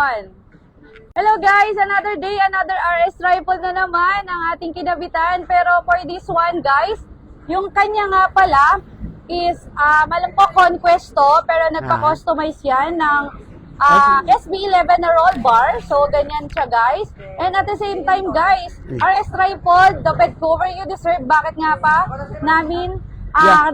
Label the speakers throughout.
Speaker 1: Hello guys, another day, another RS rifle na naman ang ating kinabitan. Pero for this one guys, yung kanya nga pala is malam po Conquesto, pero nagpa-customize yan ng SB11 na roll bar. So ganyan siya guys. And at the same time guys, RS rifle, the bed cover you deserve. Bakit nga pa namin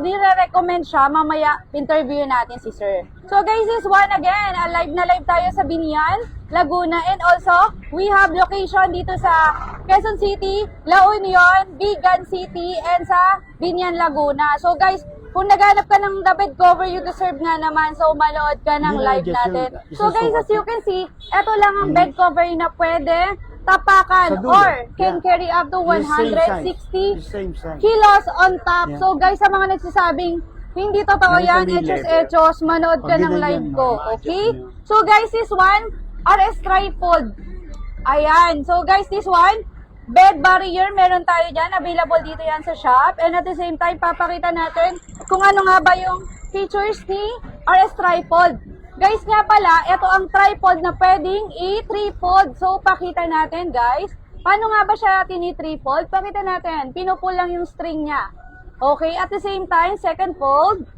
Speaker 1: nire-recommend siya, mamaya interview natin si sir. So guys, this one again, live na live tayo sa Binian, Laguna, and also we have location dito sa Quezon City, La Union, Bigan City, and sa Binian, Laguna. So guys, kung naghanap ka ng the bed cover you deserve nga naman, so manood ka ng live natin. So guys, as you can see, eto lang ang bed cover na pwede tapakan or can carry up to 160 kilos on top. So guys, sa mga nagsasabing hindi totoo yan, echos, manood ka ng live ko, okay? So guys, this one, RS tripod. Ayan. So guys, this one, bed barrier, meron tayo dyan. Available dito yan sa shop. And at the same time, papakita natin kung ano nga ba yung features ni RS tripod. Guys nga pala, ito ang tripod na pwedeng i-trifold. So, pakita natin guys. Paano nga ba siya tini-trifold? Pakita natin. Pinupull lang yung string niya. Okay, at the same time, second fold.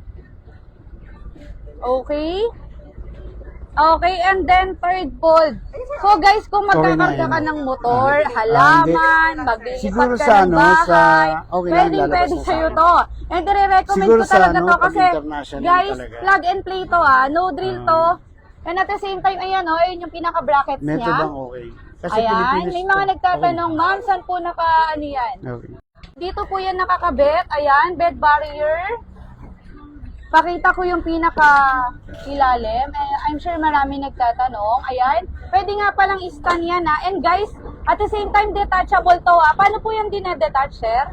Speaker 1: Okay. Okay, and then third fold. So guys, kung magkakarga ka ng motor, halaman, maglilipat ka ng bahay, pwede sa'yo to. And i-recommend ko talaga to kasi, guys, plug and play to no drill to. And at the same time, ayan ayun yung pinaka-brackets niya.
Speaker 2: Meto bang okay? Kasi
Speaker 1: ayan, may mga nagtatanong, ma'am, saan po ano yan?
Speaker 2: Okay.
Speaker 1: Dito po yan nakakabit, ayan, bed barrier. Pakita ko yung pinaka-ilalim. I'm sure marami nagtatanong. Ayan. Pwede nga palang i-stand yan And guys, at the same time, detachable to Paano po yung dinedetach, sir?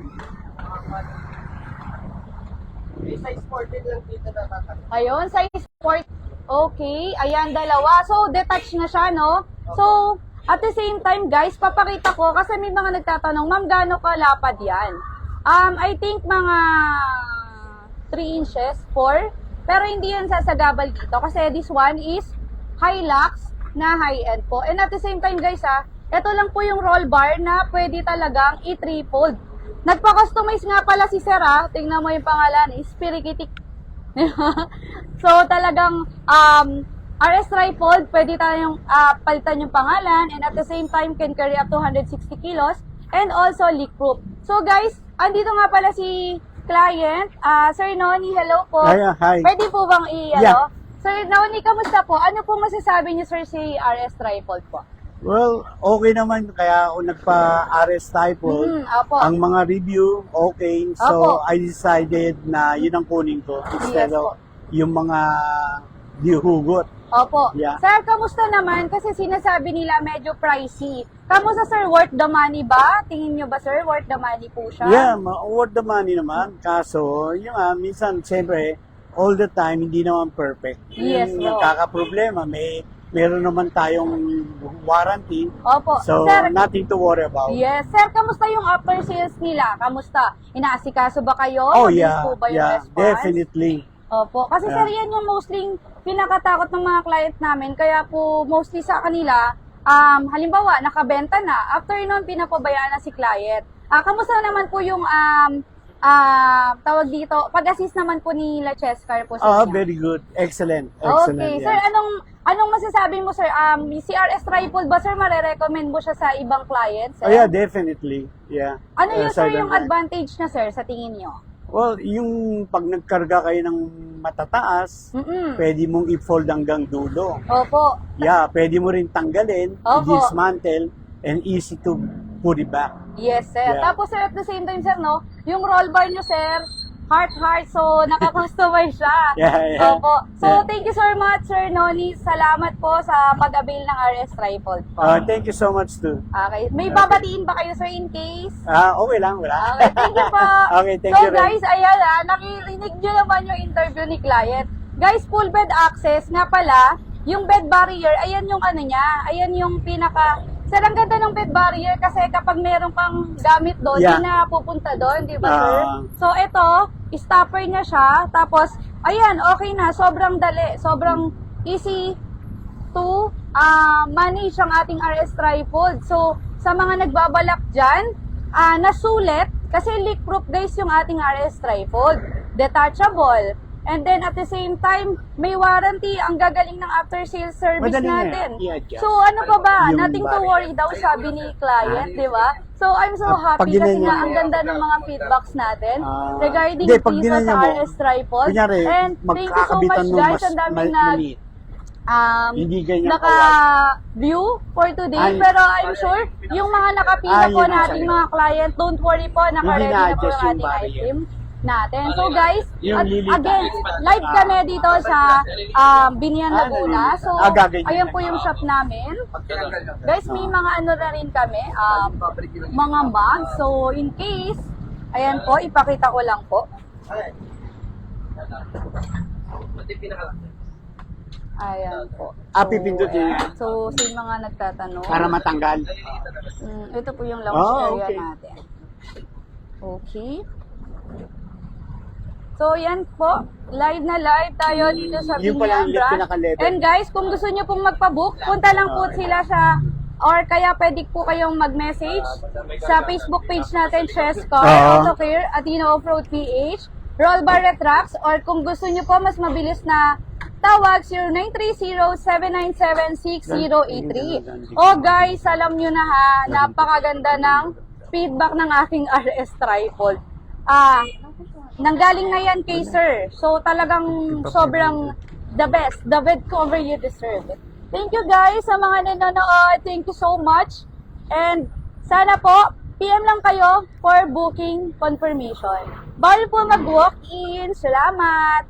Speaker 3: Size 14 lang dito na tatanong.
Speaker 1: Ayun, size 4. Okay. Ayan, dalawa. So, detach na siya, no? So, at the same time, guys, papakita ko kasi may mga nagtatanong, ma'am, gaano kalapad yan? I think mga 3 inches, 4. Pero hindi yan sasagabal dito kasi this one is Hilux na high-end po. And at the same time guys ito lang po yung roll bar na pwede talagang i-trifold. Nagpa-customize nga pala si Sir tingnan mo yung pangalan, Spirikitik. So talagang RS trifold, pwede tayong palitan yung pangalan and at the same time can carry up to 160 kilos and also leak-proof. So guys, andito nga pala si client, Sir Noni, hello po.
Speaker 2: Hi.
Speaker 1: Pwede po bang Sir Noni, kamusta po? Ano po masasabi niyo sir si RS Tripod po?
Speaker 2: Well, okay naman kaya ako nagpa-RS tripod. Ang mga review, okay. So, I decided na yun ang kunin ko instead of yung mga dihugot.
Speaker 1: Opo.
Speaker 2: Yeah.
Speaker 1: Sir, kamusta naman? Kasi sinasabi nila medyo pricey. Kamusta sir? Worth the money ba? Tingin nyo ba sir? Worth the money po siya?
Speaker 2: Yeah, worth the money naman. Kaso, yung minsan, siyempre, all the time, hindi naman perfect.
Speaker 1: Yes,
Speaker 2: yung nagkakaproblema, meron naman tayong warranty.
Speaker 1: Opo.
Speaker 2: So,
Speaker 1: sir,
Speaker 2: nothing to worry about.
Speaker 1: Yes. Sir, kamusta yung after sales nila? Kamusta? Inaasikaso ba kayo?
Speaker 2: Oh,
Speaker 1: Mabilis
Speaker 2: yeah.
Speaker 1: po ba yung
Speaker 2: Yeah,
Speaker 1: response?
Speaker 2: definitely.
Speaker 1: Opo. Kasi sir, yan yung mostly pinakatakot ng mga client namin. Kaya po, mostly sa kanila, halimbawa, nakabenta na. After nun, pinapabayaan na si client. Kamusta naman po yung, tawag dito, pag-assist naman po ni La Chescar po sa inyo?
Speaker 2: Very good. Excellent.
Speaker 1: Okay.
Speaker 2: Yeah.
Speaker 1: Sir, anong masasabi mo, sir? Si RS Tripod ba, sir, marirecommend mo siya sa ibang clients?
Speaker 2: Oh, yeah, definitely. Yeah.
Speaker 1: Ano yung, sir, yung advantage na, sir, sa tingin nyo?
Speaker 2: Well, yung pag nagkarga kayo ng matataas, pwede mong i-fold hanggang dulo.
Speaker 1: Opo.
Speaker 2: Yeah, pwede mo rin tanggalin, dismantle, and easy to put it back.
Speaker 1: Yes, sir.
Speaker 2: Yeah.
Speaker 1: Tapos, sir, at the same time, sir, no, yung roll bar nyo, sir, heart, so nakakustomize siya.
Speaker 2: Yeah.
Speaker 1: Opo. So,
Speaker 2: Yeah.
Speaker 1: thank you so much, Sir Noni. Salamat po sa pag-avail ng RS Tripod po.
Speaker 2: Thank you so much too.
Speaker 1: Okay. May babatiin ba kayo, sir, in case?
Speaker 2: Okay lang, wala.
Speaker 1: Okay, thank you po.
Speaker 2: Okay, thank
Speaker 1: so,
Speaker 2: you rin.
Speaker 1: guys, ayan nakirinig nyo naman yung interview ni client. Guys, full bed access nga pala, yung bed barrier, ayan yung ano niya, ayan yung pinaka Sir, ang ganda ng bed barrier kasi kapag meron kang gamit doon,
Speaker 2: Yeah.
Speaker 1: hindi na pupunta doon, di ba, sir?
Speaker 2: Ah.
Speaker 1: So, ito, stopper niya siya. Tapos, ayan, okay na. Sobrang dali. Sobrang easy to manage ang ating RS tripod. So, sa mga nagbabalak dyan, nasulit, kasi leak-proof guys yung ating RS tripod. Detachable. And then at the same time, may warranty, ang gagaling ng after-sales service
Speaker 2: Madali na
Speaker 1: natin.
Speaker 2: yan, i-adjust.
Speaker 1: So ano pa ba?
Speaker 2: Yung
Speaker 1: Nothing to
Speaker 2: barrier.
Speaker 1: worry daw, sabi ni client, di ba? So I'm so
Speaker 2: Pag
Speaker 1: happy kasi
Speaker 2: ginanyan
Speaker 1: nga
Speaker 2: mo,
Speaker 1: ang ganda ng mga feedbacks natin regarding
Speaker 2: hindi, pag
Speaker 1: dito
Speaker 2: ginanyan
Speaker 1: sa
Speaker 2: mo,
Speaker 1: RS tripod.
Speaker 2: kunyari,
Speaker 1: And thank you so
Speaker 2: magkakabitan
Speaker 1: much
Speaker 2: mo
Speaker 1: guys,
Speaker 2: mas
Speaker 1: ang daming nag
Speaker 2: maliit. Hindi ganyan
Speaker 1: naka-view for today.
Speaker 2: Ay.
Speaker 1: Pero I'm sure, yung mga nakapila
Speaker 2: Ay,
Speaker 1: po
Speaker 2: yun ang
Speaker 1: nating
Speaker 2: sa'yo.
Speaker 1: mga client, don't worry po, naka-ready na po
Speaker 2: na-adjust
Speaker 1: yung
Speaker 2: yung
Speaker 1: ating
Speaker 2: barrier.
Speaker 1: item natin. So guys,
Speaker 2: Yung lilitaw.
Speaker 1: again, live kami dito sa Binian Laguna. So,
Speaker 2: gagawin
Speaker 1: ayan
Speaker 2: yun.
Speaker 1: po yung shop namin. Guys, may mga ano na rin kami, mga mugs. So, in case, ayan po, ipakita ko lang po. Ayan po.
Speaker 2: Pipindutin
Speaker 1: ayan.
Speaker 2: yan.
Speaker 1: So, sa mga nagtatanong.
Speaker 2: Para matanggal.
Speaker 1: Ito po yung lounge area
Speaker 2: okay.
Speaker 1: natin. Okay. So, yan po. Live na live tayo dito sa
Speaker 2: Yung pala
Speaker 1: Binian
Speaker 2: yung
Speaker 1: branch.
Speaker 2: pinaka-level.
Speaker 1: And guys, kung gusto nyo pong magpabook, punta lang po sila sa, or kaya pwede po kayong mag-message sa Facebook page natin, Chescar, Autocare, Atino Offroad PH, Roll Bar Retrax, or kung gusto nyo po mas mabilis na tawag, 0930-797-6083. Oh guys, alam nyo na ha, napakaganda ng feedback ng aking RS tripod. Nanggaling na yan kay sir. So talagang sobrang the best. The bed cover you deserve it. Thank you guys sa mga nanonood. Thank you so much. And sana po, PM lang kayo for booking confirmation. Bawal po mag-walk-in. Salamat!